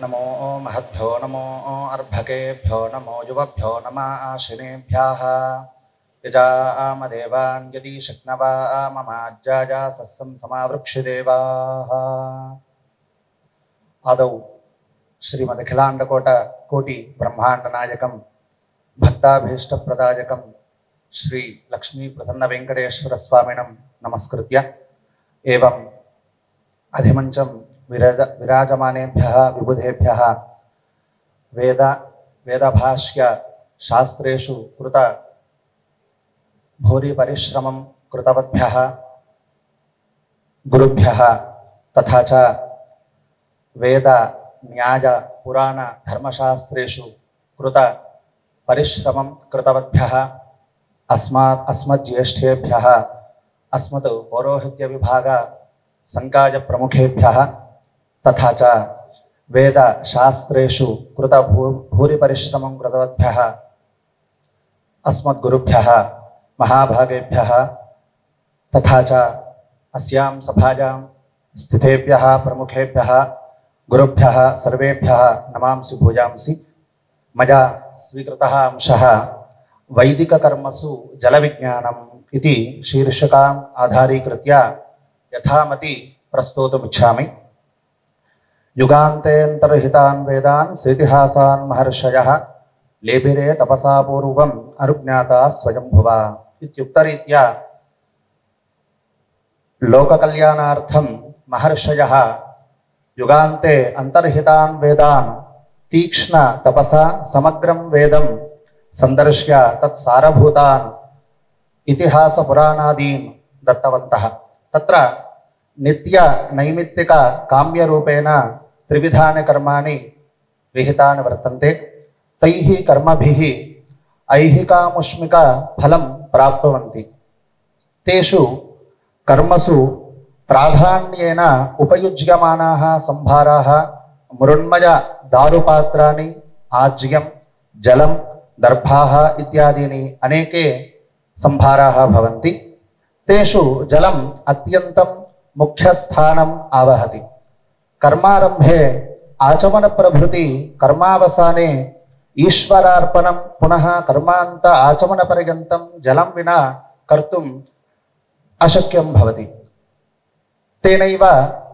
नमो महद्भ्यो नमो अर्भकेभ्यो नमो युवभ्यो नमः आशिनेभ्यः यजामदेवान् यदि शक्नवा ममाज्जाजा सस्सं समावृक्षदेवाः। आदौ श्रीमदखिलाण्डकोटि ब्रह्माण्डनायकं भक्ताभीष्टप्रदायकं श्री लक्ष्मी प्रसन्न वेंकटेश्वर स्वामिनं नमस्कृत्य एवं अधिमंचं विराजमानेभ्यः विबुधेभ्यः वेदभाष्य शास्त्रेषु कृत भूरि परिश्रमं कृतवद्भ्यः गुरुभ्यः तथा च वेद न्याय पुराण धर्मशास्त्रेषु कृत परिश्रमं कृतवद्भ्यः अस्मज्येष्ठेभ्यः अस्मत् पौरोहित्य विभाग संकाय प्रमुखेभ्यः तथा च वेद शास्त्रेषु कृत भूरि परिश्रमं कृतवद्भ्यः अस्मद्गुरुभ्यः महाभागेभ्यः तथा च अस्यां सभायां स्थितेभ्यः प्रमुखेभ्यः गुरुभ्यः सर्वेभ्यः नमांसि भूयांसि। मया स्वीकृतः अंशः वैदिककर्मसु जलविज्ञानम् इति शीर्षकाम् आधारीकृत्य यथामति प्रस्तोतुमिच्छामि। युगान्तेऽन्तर्हितान् वेदान् सेतिहासान् महर्षयः लेभिरे तपसा पूर्वम् अनुज्ञाता स्वयंभुवा इत्युक्तरीत्या लोककल्याणार्थं महर्षयः युगान्ते अन्तर्हितान् वेदान् तीक्ष्ण तपसा समग्रं वेदं सन्दर्श्य तत्सारभूतान् इतिहासपुराणादीन् दत्तवन्तः। तत्र नित्य नैमित्तिक काम्य रूपेण त्रिविधानि कर्माणि विहितानि वर्तन्ते। तैः कर्मभिः ऐहिकामुष्मिक फलं प्राप्नुवन्ति। तेषु कर्मसु प्राधान्येन उपयुज्यमानाः संभाराः मृण्मय दारुपात्राणि आज्यं जलं दर्भाः इत्यादीनि अनेके संभाराः भवन्ति। तेषु जलम् अत्यन्तं मुख्यस्थानम् आवहति। कर्मारम्भे आचमन प्रभृति कर्मावसाने ईश्वरार्पणं पुनः कर्मान्त आचमन पर्यन्तं जलं विना कर्तुम् अशक्यं भवति। तेनैव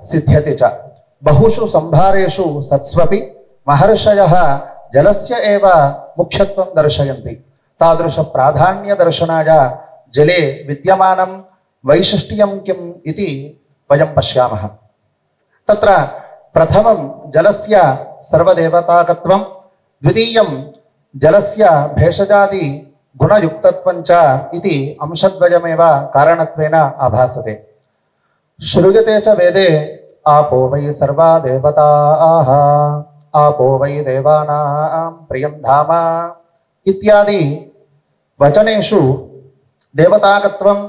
सिद्ध्यति च। बहुषु संभारेषु सत्स्वपि महर्षयः जलस्य एव मुख्यत्वं दर्शयन्ति। तादृश प्राधान्य दर्शनाय जले विद्यमानं वैशिष्ट्यं किम् इति वयं पश्यामः। तत्र प्रथमं जलस्य सर्वदेवताकत्वं, द्वितीयं जलस्य भेषजादि गुणयुक्तत्वं च इति अंशद्वयमेव कारणत्वेन आभासते। श्रूयते च वेदे आपो वै सर्वा देवताः आपो वै देवानां प्रियं धाम इत्यादि वचनेषु देवताकत्वं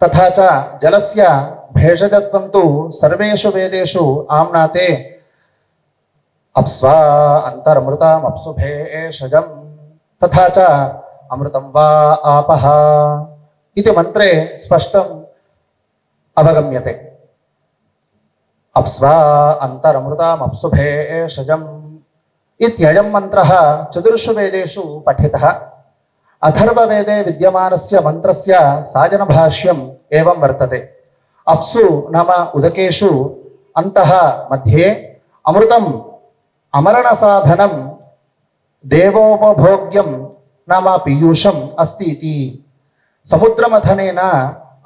तथा च जलस्य भेषजत्वं तु सर्वेषु वेदेषु आम्नाते। अप्स्वा अन्तरमृतम् अप्सु भेषजं तथा च अमृतं वा आपः इति मन्त्रे स्पष्टम् अवगम्यते। अप्स्वा अन्तरमृतम् अप्सु भेषजम् इत्ययं मन्त्रः चतुर्षु वेदेषु पठितः। अथर्ववेदे विद्यमानस्य मन्त्रस्य साजनभाष्यम् एवं वर्तते। अप्सु नाम उदकेषु, अन्तः मध्ये, अमृतम् अमरणसाधनं, देवोपभोग्यं नाम पीयूषम् अस्ति इति। समुद्रमथनेन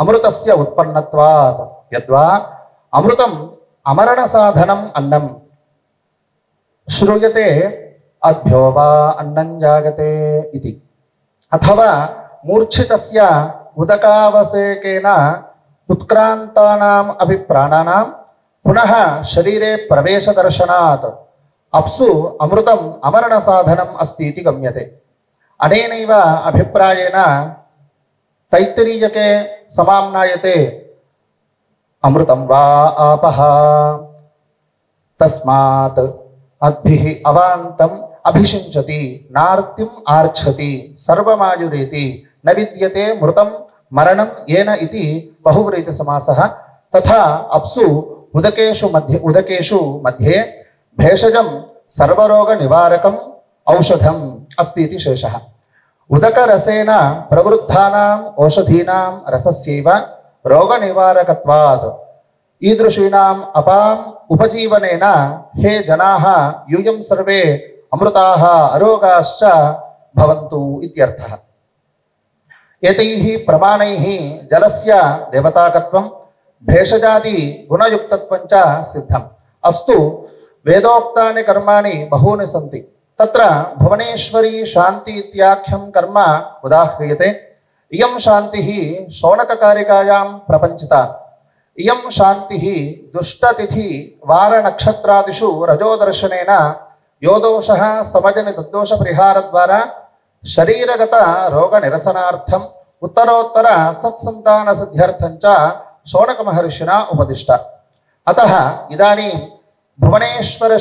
अमृतस्य उत्पन्नत्वात् यद्वा अमृतम् अमरणसाधनम् अन्नम्। श्रूयते अद्भ्यो वा अन्नं जागते इति। अथवा मूर्छितस्य उदकावसेकेन उत्क्रान्तानाम् अपि प्राणानां पुनः शरीरे प्रवेशदर्शनात् अप्सु अमृतम् अमरणसाधनम् अस्ति इति गम्यते। अनेनैव अभिप्रायेण तैत्तिरीयके समाम्नायते अमृतं वा आपः तस्मात् अद्भिः अवान्तम् अभिषिञ्चति नार्तिम् आर्च्छति सर्वमायुरेति न विद्यते मृतं मरणं येन इति बहुव्रीहि समासः। तथा अप्सु उदकेषु मध्ये भेषजं सर्वरोगनिवारकम् औषधम् अस्ति इति शेषः। उदकरसेन प्रवृद्धानाम् औषधीनां रसस्यैव रोगनिवारकत्वात् ईदृशीनाम् अपाम् उपजीवनेन हे जनाः यूयं सर्वे अमृताः अरोगाश्च भवन्तु इत्यर्थः। एतैः प्रमाणैः जलस्य देवताकत्वं भेषजादि गुणयुक्तत्वं च सिद्धम्। अस्तु वेदोक्तानि कर्माणि बहूनि सन्ति। तत्र भुवनेश्वरी शान्ति इत्याख्यं कर्म उदाह्रियते। इयं शान्तिः शौनककारिकायां प्रपञ्चिता। इयं शान्तिः दुष्टतिथि वारनक्षत्रादिषु रजोदर्शनेन यो दोषः समजनि तद्दोषपरिहारद्वारा शरीरगत रोगनिरसनार्थम् उत्तरोत्तर सत्सन्तानसिद्ध्यर्थं च शौनकमहर्षिणा उपदिष्टा। अतः इदानीं भुवनेश्वरी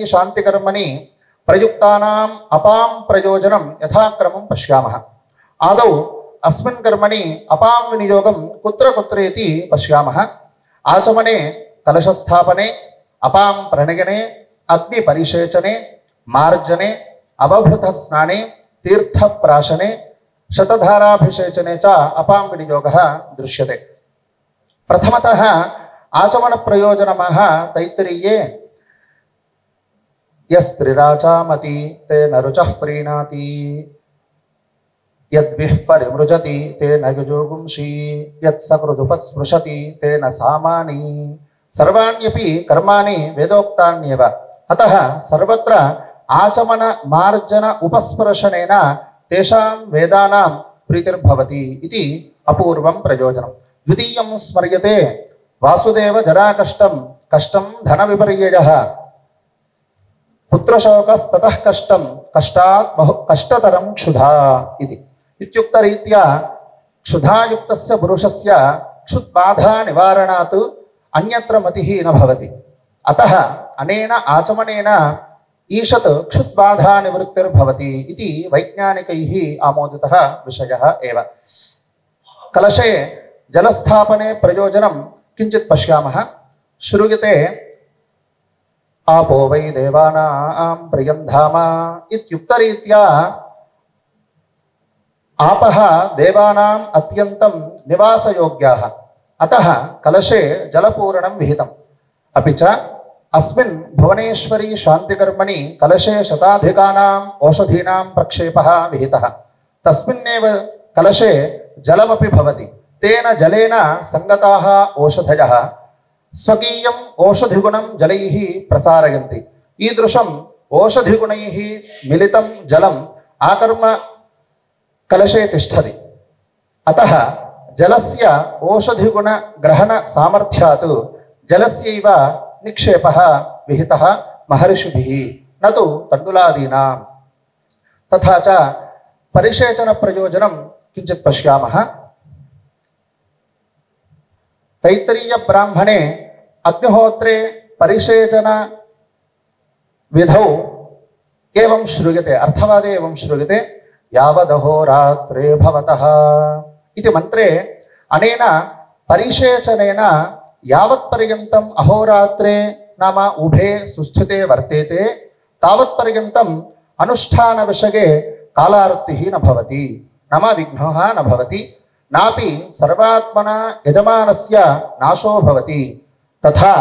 शान्तिकर्मणि प्रयुक्तानाम् अपां प्रयोजनं यथाक्रमं पश्यामः। आदौ अस्मिन् कर्मणि अपां विनियोगं कुत्र कुत्रेति पश्यामः। आचमने कलशस्थापने, अपां प्रणयने, अग्निपरिषेचने, मार्जने, अवभृतस्नाने, तीर्थप्राशने, शतधाराभिषेचने च अपां विनियोगः दृश्यते। प्रथमतः आचमन प्रयोजनमः तैत्तिरीये यस्त्रिराचामति तेन रुचः प्रीणाति यद्भिः परिमृजति तेन युजोगुंषि यत्सकृदुपस्पृशति तेन सामानि सर्वाण्यपि कर्माणि वेदोक्तान्येव। अतः सर्वत्र आचमन मार्जन उपस्पर्शनेन तेषां वेदानां प्रीतिर्भवति इति अपूर्वं प्रयोजनं। द्वितीयं स्मर्यते वासुदेव जराकष्टं कष्टं धनविपर्ययः पुत्रशोकस्ततः कष्टं कष्टात् बहु कष्टतरं क्षुधा इति। इत्युक्तरीत्या क्षुधायुक्तस्य पुरुषस्य क्षुद्बाधा निवारणात् अन्यत्र मतिः न भवति। अतः अनेन आचमनेन ईषत् क्षुद्बाधा निवृत्तिर्भवति इति वैज्ञानिकैः आमोदितः विषयः एव। कलशे जलस्थापने प्रयोजनं किञ्चित् पश्यामः। श्रूयते आपो वै देवानां प्रियं धाम इत्युक्तरीत्या आपः देवानाम् अत्यन्तं निवासयोग्याः। अतः कलशे जलपूरणं विहितम्। अपि च अस्मिन् भुवनेश्वरी शान्तिकर्मणि कलशे शताधिकानाम् औषधीनां प्रक्षेपः विहितः। तस्मिन्नेव कलशे जलमपि भवति। तेन जलेन संगताः औषधयः स्वकीयम् औषधिगुणं जलैः प्रसारयन्ति। ईदृशम् औषधिगुणैः मिलितं जलम् आकर्म कलशे तिष्ठति। अतः जलस्य औषधिगुणग्रहणसामर्थ्यात् जलस्यैव निक्षेपः विहितः महर्षिभिः, न तु तण्डुलादीनां। तथा च परिषेचनप्रयोजनं किञ्चित् पश्यामः। तैत्तिरीय ब्राह्मणे अग्निहोत्रे परिषेचन विधौ एवं श्रूयते, अर्थवादे एवं श्रूयते यावदहोरात्रे भवतः इति मन्त्रे अनेन परिषेचनेन यावत्पर्यन्तम् अहोरात्रे नाम उभे सुस्थिते वर्तेते तावत्पर्यन्तम् अनुष्ठानविषये कालार्तिः न भवति, नाम विघ्नः न भवति, नापि सर्वात्मना यजमानस्य नाशो भवति। तथा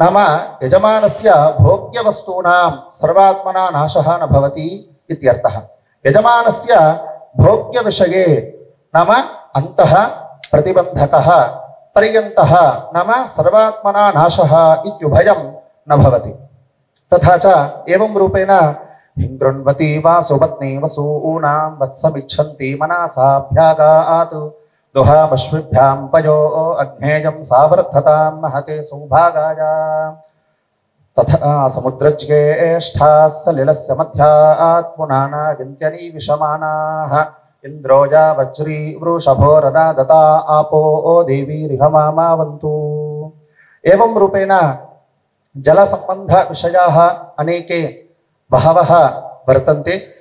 नाम यजमानस्य भोग्यवस्तूनां सर्वात्मना नाशः न भवति इत्यर्थः। यजमानस्य भोग्यविषये नाम अन्तः प्रतिबन्धकः, पर्यन्तः नाम सर्वात्मना नाशः इत्युभयं न भवति। तथा च एवं रूपेण हिङ्गृण्वती वासुपत्नी वसूनां वत्समिच्छन्ति मनसाभ्यागात् दुहामश्विभ्यां पयो अग्नेयं सावर्धतां महते सौभागाय। तथा समुद्रज्येष्ठाः सलिलस्य मध्यात् पुनानायन्त्यनी विषमानाः इन्द्रोजा वज्री वृषभोरना दता आपो देवीरिहमावन्तु। एवं रूपेण जलसम्बन्धविषयाः अनेके बहवः वर्तन्ते।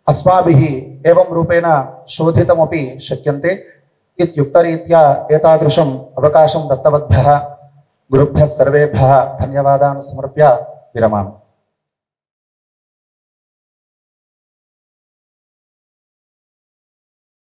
अस्माभिः एवं रूपेण शोधितमपि शक्यन्ते। इत्युक्तरीत्या एतादृशम् अवकाशं दत्तवद्भ्यः గురుభ్యः సర్వేభ్యः ధన్యవాదాन् సమర్ప్య విరమామి.